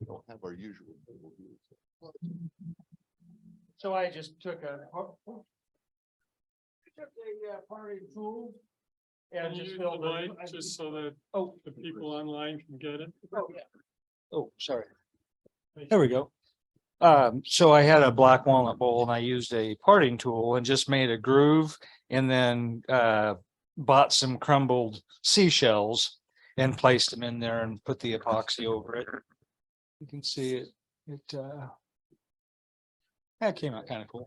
We don't have our usual table here. So I just took a party tool and just filled light it. just so that Oh, the people online can get it. oh, yeah. Oh, sorry. There we go. So I had a black walnut bowl and I used a parting tool and just made a groove and then bought some crumbled seashells and placed them in there and put the epoxy over it. You can see it. That came out kind of cool.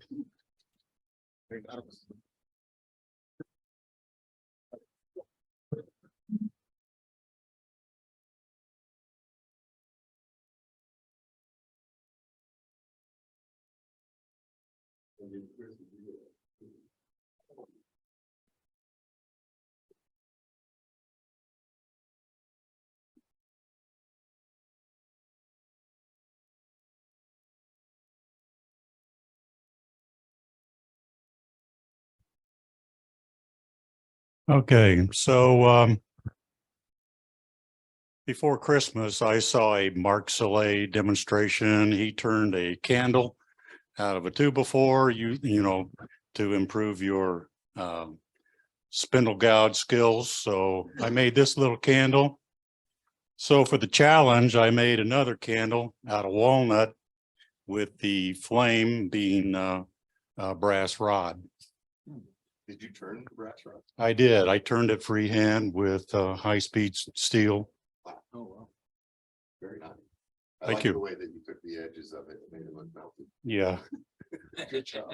Okay, so before Christmas, I saw a Mark Soleil demonstration. He turned a candle out of a 2x4, you know, to improve your spindle gouge skills. So I made this little candle. So for the challenge, I made another candle out of walnut with the flame being a brass rod. Did you turn the brass rod? I did. I turned it freehand with high-speed steel. Wow. Oh, wow. Very nice. I Thank like you. the way that you took the edges of it and made it look melted. Yeah. Good job.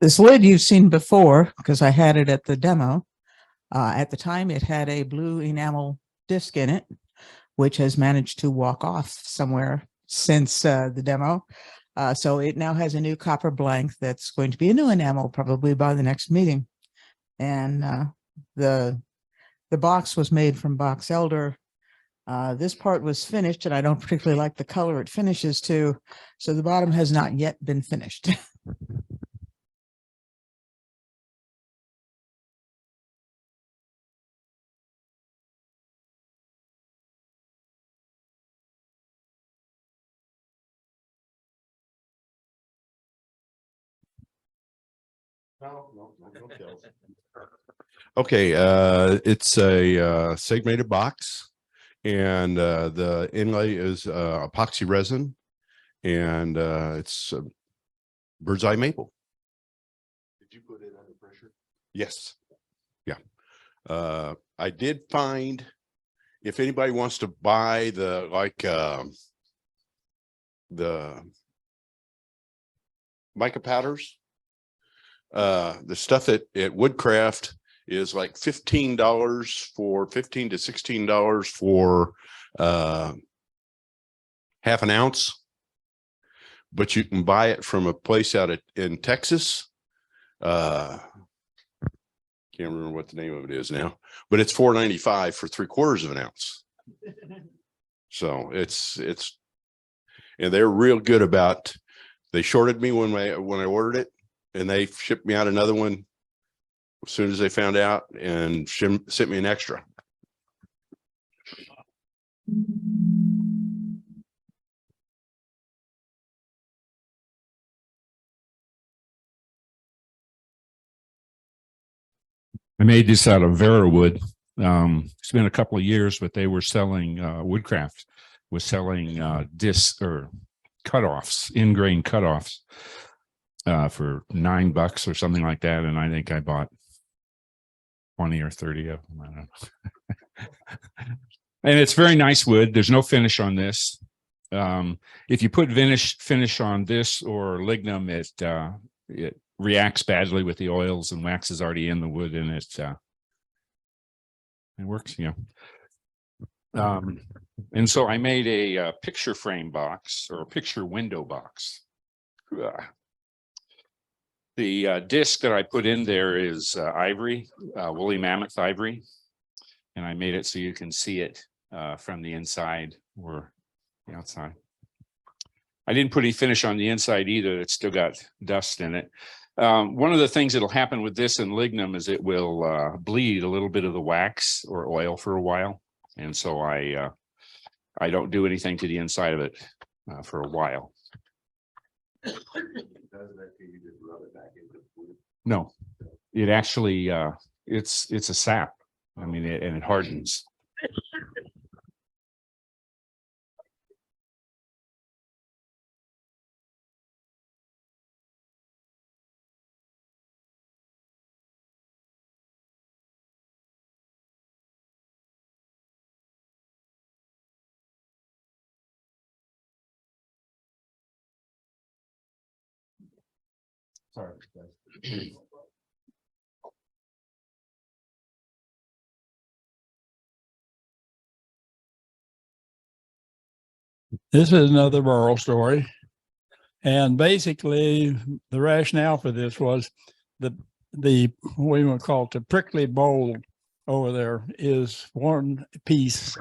This lid you've seen before, because I had it at the demo. At the time, it had a blue enamel disc in it, which has managed to walk off somewhere since the demo. So it now has a new copper blank that's going to be a new enamel probably by the next meeting. And the box was made from box elder. This part was finished, and I don't particularly like the color it finishes to. So the bottom has not yet been finished. No kills. Okay, it's a segmented box, and the inlay is epoxy resin, and it's bird's eye maple. Did you put it under pressure? Yes. Yeah. I did find, if anybody wants to buy the mica powders, the stuff at Woodcraft is like $15 for $15 to $16 for half an ounce, but you can buy it from a place out in Texas. Can't remember what the name of it is now, but it's $4.95 for 3/4 of an ounce. So it's and they're real good about, they shorted me when I ordered it, and they shipped me out another one as soon as they found out and sent me an extra. I made this out of Vera wood. It's been a couple of years, but they were selling, Woodcraft was selling discs or cutoffs, in-grain cutoffs for $9 or something like that. And I think I bought 20 or 30 of them. I don't know. And it's very nice wood. There's no finish on this. If you put finish on this or lignum, it reacts badly with the oils, and wax is already in the wood, and it works, you know. And so I made a picture frame box, or a picture window box. The disc that I put in there is ivory, woolly mammoth ivory, and I made it so you can see it from the inside or the outside. I didn't put any finish on the inside either. It's still got dust in it. One of the things that'll happen with this and lignum is it will bleed a little bit of the wax or oil for a while. And so I don't do anything to the inside of it for a while. No, it actually, it's a sap. I mean, and it hardens. Sorry. This is another rural story. And basically the rationale for this was the what you want to call it, the prickly bowl over there is one piece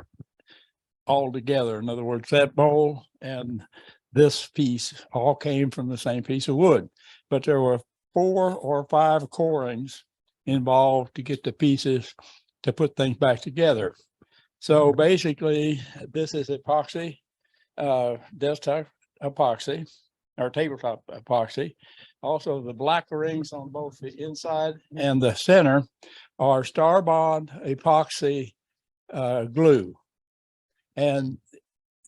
altogether. In other words, that bowl and this piece all came from the same piece of wood, but there were 4 or 5 corings involved to get the pieces to put things back together. So basically this is epoxy, desktop epoxy or tabletop epoxy. Also the black rings on both the inside and the center are Starbond epoxy glue. And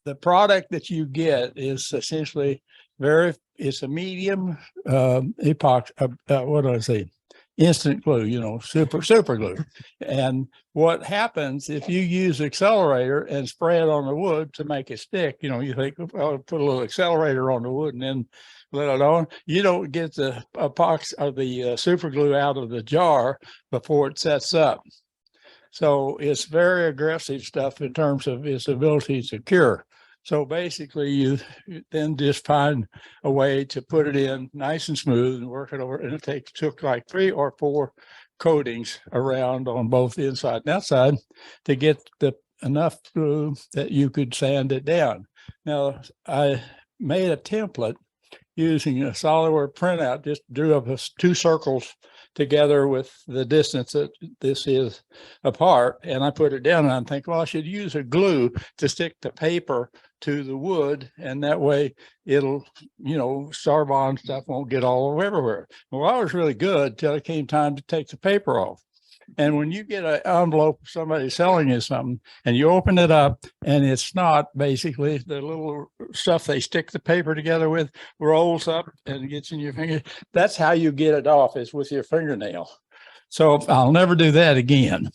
the product that you get is essentially it's a medium epoxy, what do I say? Instant glue, you know, super glue. And what happens if you use accelerator and spray it on the wood to make it stick, you know, you think, well, put a little accelerator on the wood and then let it on. You don't get the epoxy or the super glue out of the jar before it sets up. So it's very aggressive stuff in terms of its ability to cure. So basically you then just find a way to put it in nice and smooth and work it over. And it took like 3 or 4 coatings around on both the inside and outside to get enough glue that you could sand it down. Now I made a template using a SolidWorks printout, just drew up 2 circles together with the distance that this is apart. And I put it down and I'm thinking, well, I should use a glue to stick the paper to the wood. And that way it'll, you know, Starbond stuff won't get all over everywhere. Well, I was really good till it came time to take the paper off. And when you get an envelope, somebody selling you something and you open it up and it's not basically the little stuff they stick the paper together with rolls up and gets in your finger. That's how you get it off, is with your fingernail. So I'll never do that again.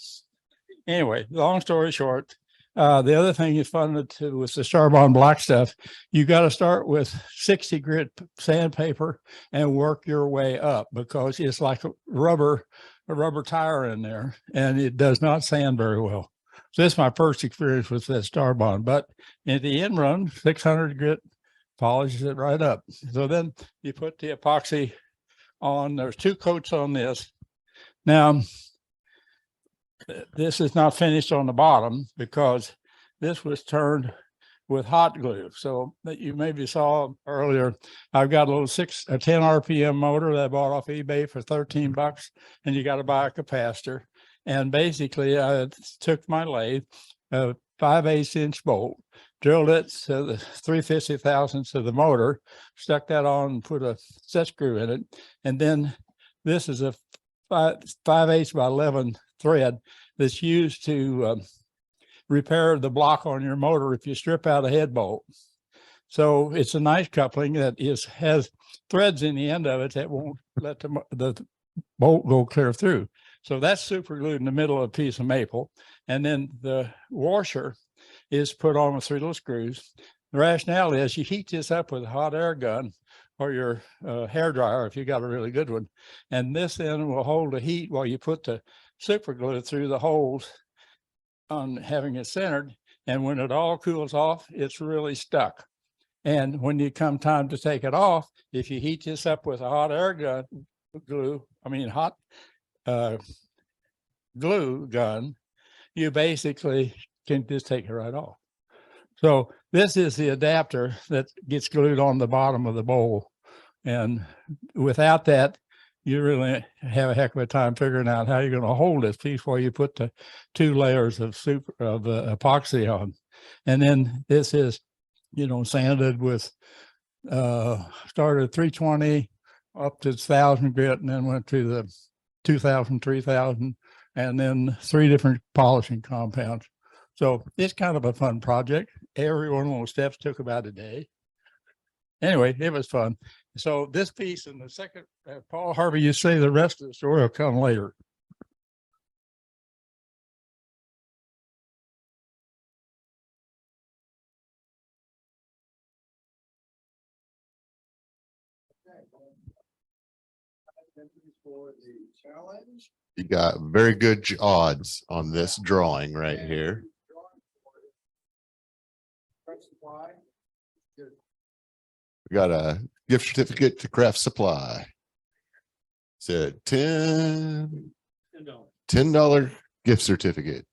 Anyway, long story short, the other thing you funded to was the Starbond black stuff. You got to start with 60 grit sandpaper and work your way up because it's like a rubber tire in there and it does not sand very well. So this is my first experience with that Starbond, but in the end run, 600 grit polishes it right up. So then you put the epoxy on. There's 2 coats on this. Now, this is not finished on the bottom because this was turned with hot glue. So that you maybe saw earlier, I've got a little 10 RPM motor that I bought off eBay for $13, and you got to buy a capacitor. And basically I took my lathe, a 5/8 inch bolt, drilled it to the 3/50 thousandths of the motor, stuck that on and put a set screw in it. And then this is a 5/8 by 11 thread that's used to repair the block on your motor if you strip out a head bolt. So it's a nice coupling that has threads in the end of it that won't let the bolt go clear through. So that's super glued in the middle of a piece of maple. And then the washer is put on with 3 little screws. The rationale is you heat this up with a hot air gun or your hair dryer if you got a really good one. And this then will hold the heat while you put the super glue through the holes on having it centered. And when it all cools off, it's really stuck. And when you come time to take it off, if you heat this up with a hot air gun hot glue gun, you basically can just take it right off. So this is the adapter that gets glued on the bottom of the bowl. And without that, you really have a heck of a time figuring out how you're going to hold this piece while you put the 2 layers of epoxy on. And then this is, you know, sanded with, started at 320 up to 1,000 grit and then went to the 2,000, 3,000, and then 3 different polishing compounds. So it's kind of a fun project. Every one of those steps took about a day. Anyway, it was fun. So this piece and the second, Paul Harvey, you say the rest of the story will come later. You got very good odds on this drawing right here. We got a gift certificate to Craft Supply. Said $10 gift certificate.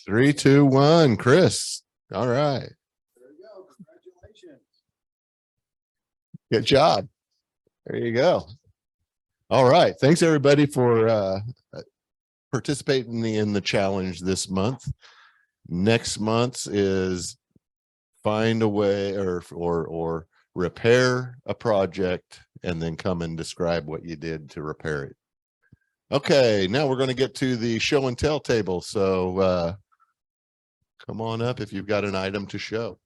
Three, two, one, Chris. All right. There you go. Congratulations. Good job. There you go. All right. Thanks everybody for participating in the challenge this month. Next month is find a way or repair a project and then come and describe what you did to repair it. Okay, now we're going to get to the show and tell table. So come on up if you've got an item to show.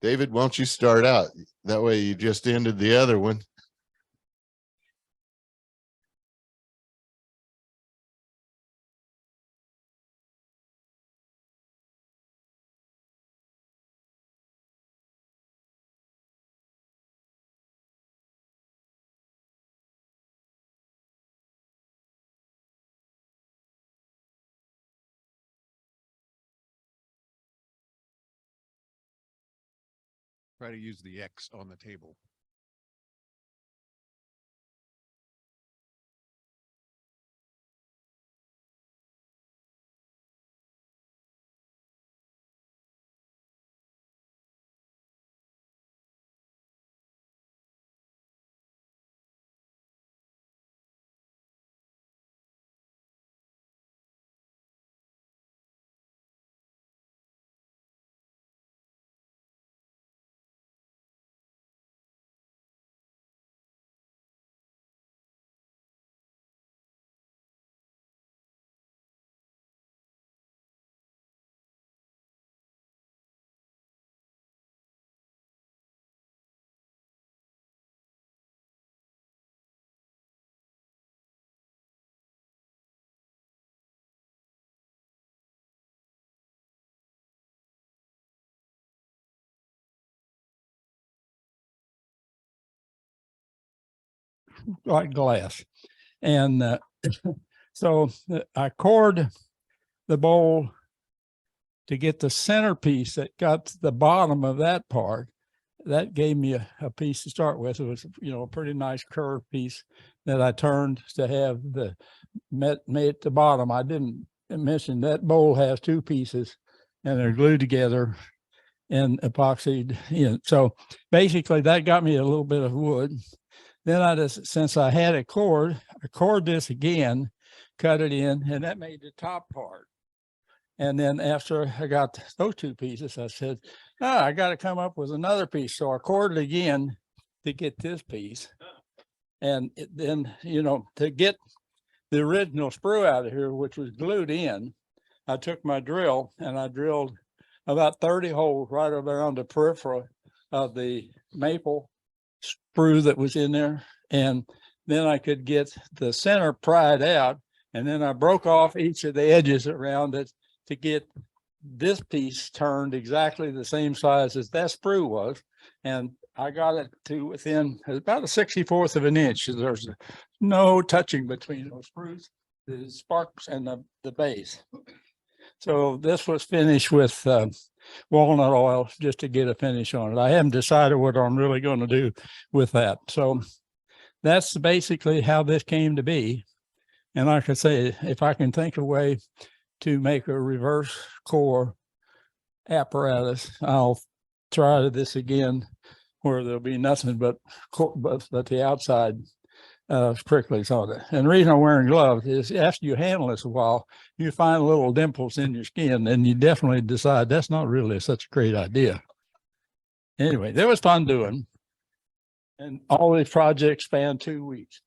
David, why don't you start out? That way you just ended the other one. Try to use the X on the table. Like glass. And so I cored the bowl to get the centerpiece that got to the bottom of that part. That gave me a piece to start with. It was, you know, a pretty nice curved piece that I turned to have the made at the bottom. I didn't mention that bowl has 2 pieces and they're glued together and epoxied in. So basically that got me a little bit of wood. Then I just, since I had it cored, I cored this again, cut it in, and that made the top part. And then after I got those 2 pieces, I said, I got to come up with another piece. So I cored it again to get this piece. And then, you know, to get the original sprue out of here, which was glued in, I took my drill and I drilled about 30 holes right around the peripheral of the maple sprue that was in there. And then I could get the center pried out. And then I broke off each of the edges around it to get this piece turned exactly the same size as that sprue was. And I got it to within about a 64th of an inch. There's no touching between those sprues, the sparks and the base. So this was finished with walnut oil just to get a finish on it. I haven't decided what I'm really going to do with that. So that's basically how this came to be. And like I say, if I can think of a way to make a reverse core apparatus, I'll try this again where there'll be nothing but the outside pricklies on it. And the reason I'm wearing gloves is after you handle this a while, you find little dimples in your skin, and you definitely decide that's not really such a great idea. Anyway, that was fun doing. And all these projects span 2 weeks.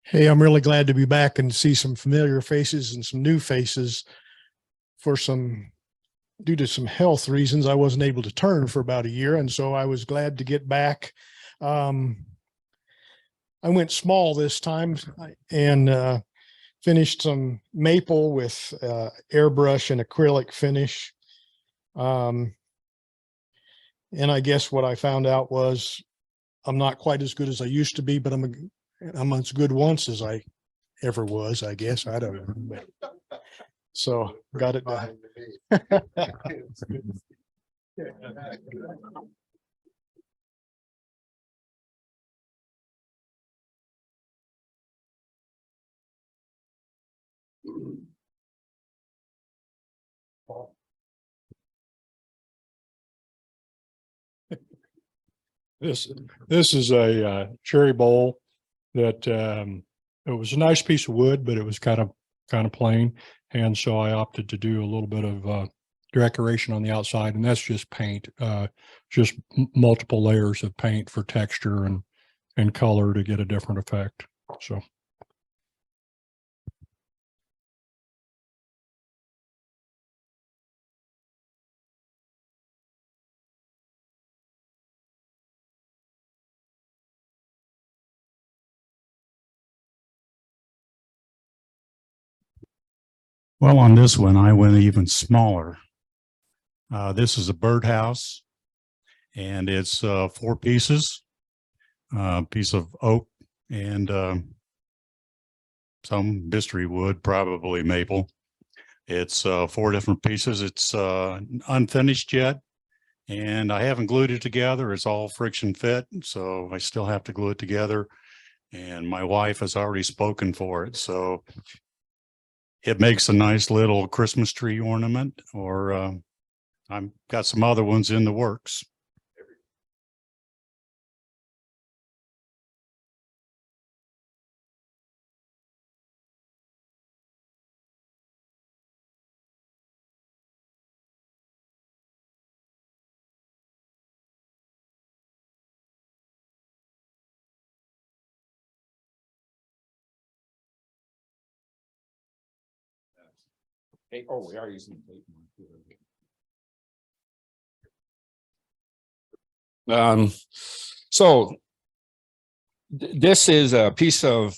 Hey, I'm really glad to be back and see some familiar faces and some new faces. Due to some health reasons, I wasn't able to turn for about a year. And so I was glad to get back. I went small this time and finished some maple with airbrush and acrylic finish. And I guess what I found out was I'm not quite as good as I used to be, but I'm as good once as I ever was, I guess. I don't know. So got it done. This is a cherry bowl that it was a nice piece of wood, but it was kind of plain. And so I opted to do a little bit of decoration on the outside, and that's just paint, just multiple layers of paint for texture and color to get a different effect. So. Well, on this one, I went even smaller. This is a birdhouse, and it's 4 pieces, piece of oak and some mystery wood, probably maple. It's 4 different pieces. It's unfinished yet, and I haven't glued it together. It's all friction fit, so I still have to glue it together. And my wife has already spoken for it, so it makes a nice little Christmas tree ornament, or I've got some other ones in the works. Oh, we are using tape. So this is a piece of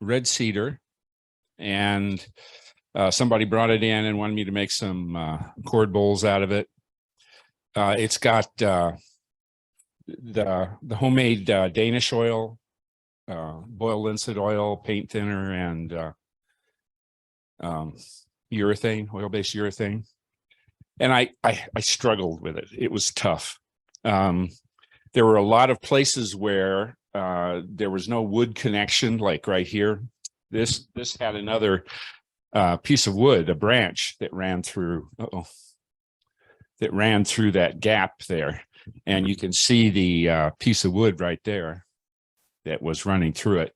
red cedar, and somebody brought it in and wanted me to make some cord bowls out of it. It's got the homemade Danish oil, boiled linseed oil, paint thinner, and urethane, oil-based urethane. And I struggled with it. It was tough. There were a lot of places where there was no wood connection, like right here. This had another piece of wood, a branch that ran through, that gap there. And you can see the piece of wood right there that was running through it.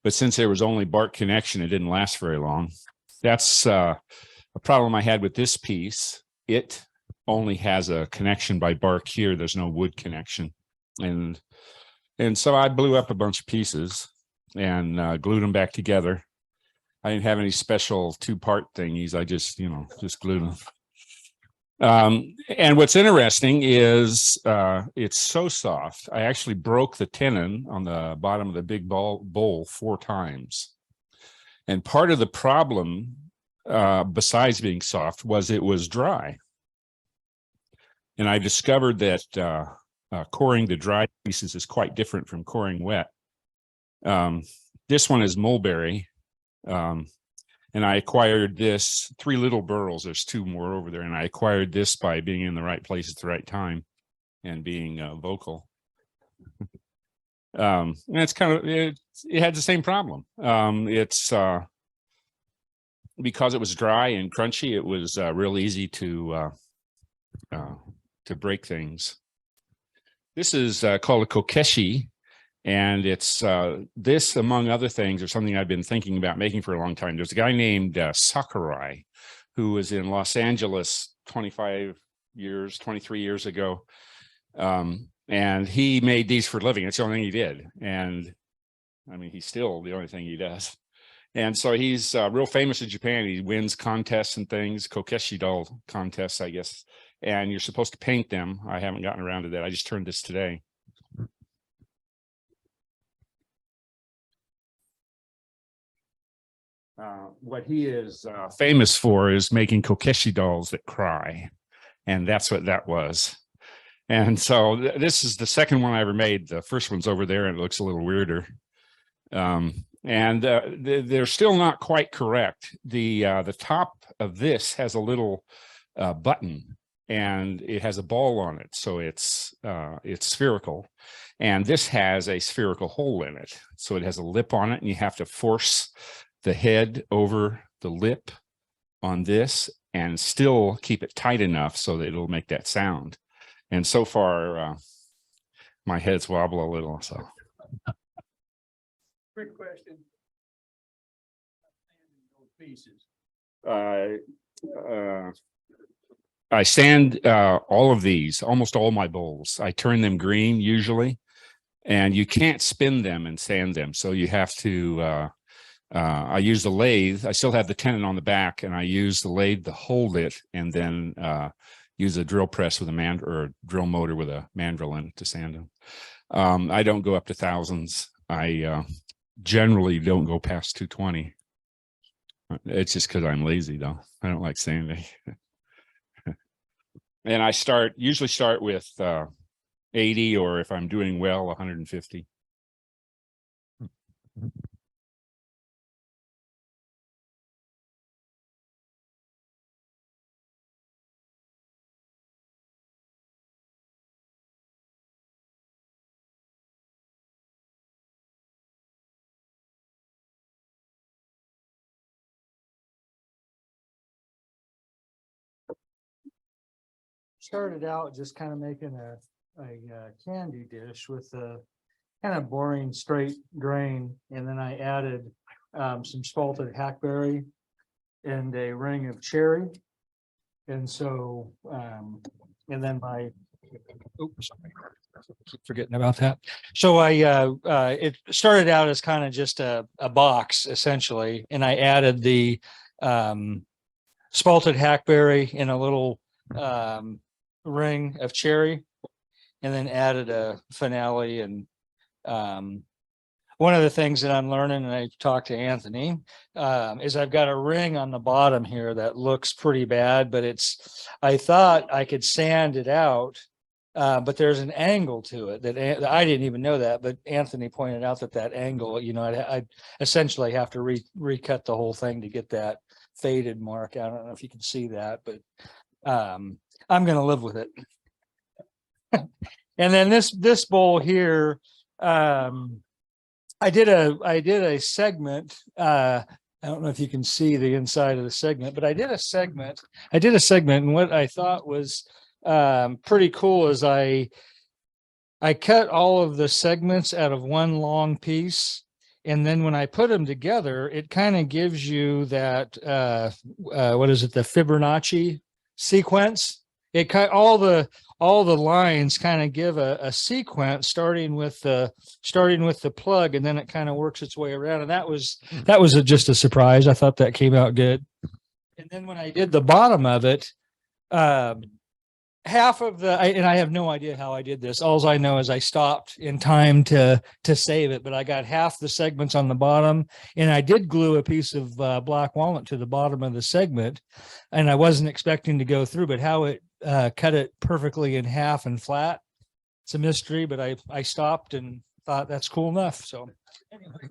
But since there was only bark connection, it didn't last very long. That's a problem I had with this piece. It only has a connection by bark here. There's no wood connection. And so I blew up a bunch of pieces and glued them back together. I didn't have any special 2-part thingies. I just glued them. And what's interesting is it's so soft. I actually broke the tenon on the bottom of the big bowl 4 times. And part of the problem, besides being soft, was it was dry. And I discovered that coring the dry pieces is quite different from coring wet. This one is mulberry. And I acquired this 3 little burls. There's 2 more over there. And I acquired this by being in the right place at the right time and being vocal. And it's kind of, it had the same problem. It's because it was dry and crunchy, it was real easy to break things. This is called a kokeshi. And it's this, among other things, or something I've been thinking about making for a long time. There's a guy named Sakurai, who was in Los Angeles 23 years ago. And he made these for a living. It's the only thing he did. And I mean, he's still the only thing he does. And so he's real famous in Japan. He wins contests and things, kokeshi doll contests, I guess. And you're supposed to paint them. I haven't gotten around to that. I just turned this today. What he is famous for is making kokeshi dolls that cry. And that's what that was. And so this is the second one I ever made. The first one's over there and it looks a little weirder. They're still not quite correct. The top of this has a little button and it has a ball on it. So it's spherical. And this has a spherical hole in it. So it has a lip on it and you have to force the head over the lip on this and still keep it tight enough so that it'll make that sound. And so far, my heads wobble a little, so. Quick question. Pieces. I sand all of these, almost all my bowls. I turn them green usually, and you can't spin them and sand them. So you have to, I use the lathe. I still have the tenon on the back, and I use the lathe to hold it, and then use a drill press with a drill motor with a mandrel in it to sand them. I don't go up to thousands. I generally don't go past 220. It's just because I'm lazy, though. I don't like sanding. And I usually start with 80, or if I'm doing well, 150. Started out just kind of making a candy dish with a kind of boring straight grain, and then I added some salted hackberry and a ring of cherry, and so and then keep forgetting about that. So it started out as kind of just a box essentially, and I added the salted hackberry in a little ring of cherry, and then added a finale. And one of the things that I'm learning, and I talked to Anthony, is I've got a ring on the bottom here that looks pretty bad, but I thought I could sand it out, but there's an angle to it that I didn't even know that, but Anthony pointed out that angle, I essentially have to recut the whole thing to get that faded mark. I don't know if you can see that, but I'm going to live with it. And then this bowl here, I did a segment. I don't know if you can see the inside of the segment, but I did a segment, and what I thought was pretty cool is I cut all of the segments out of one long piece. And then when I put them together, it kind of gives you that, what is it? The Fibonacci sequence. It all the lines kind of give a sequence starting with the plug, and then it kind of works its way around. And that was just a surprise. I thought that came out good. And then when I did the bottom of it, half of and I have no idea how I did this. Alls I know is I stopped in time to save it, but I got half the segments on the bottom, and I did glue a piece of black walnut to the bottom of the segment, and I wasn't expecting to go through, but how it cut it perfectly in half and flat, it's a mystery, but I stopped and thought that's cool enough. So anyway.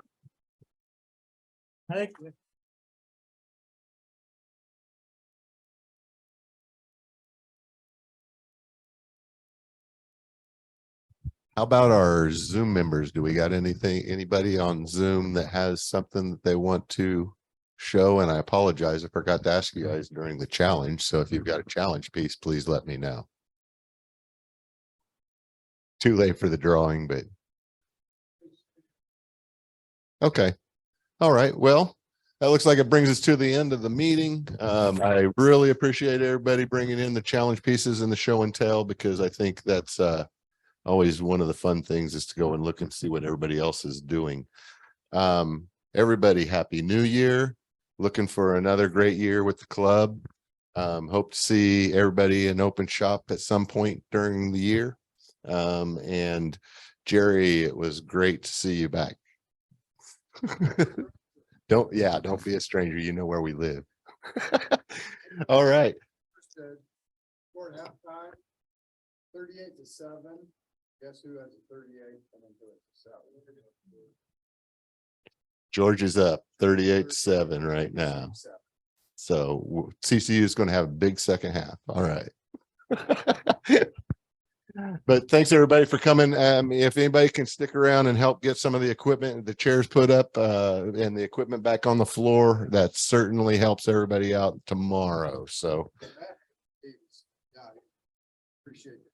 I think How about our Zoom members? Do we got anybody on Zoom that has something that they want to show? And I apologize, I forgot to ask you guys during the challenge. So if you've got a challenge piece, please let me know. Too late for the drawing, but. Okay. All right. Well, that looks like it brings us to the end of the meeting. I really appreciate everybody bringing in the challenge pieces and the show and tell, because I think that's always one of the fun things is to go and look and see what everybody else is doing. Everybody, happy new year. Looking for another great year with the club. Hope to see everybody in open shop at some point during the year. And Jerry, it was great to see you back. Don't be a stranger. You know where we live. All right. 4.5 time, 38-7. Guess who has a 38 and then 7? George is up 38-7 right now. So CCU is going to have a big second half. All right. But thanks everybody for coming. If anybody can stick around and help get some of the equipment, the chairs put up and the equipment back on the floor, that certainly helps everybody out tomorrow. So Appreciate it.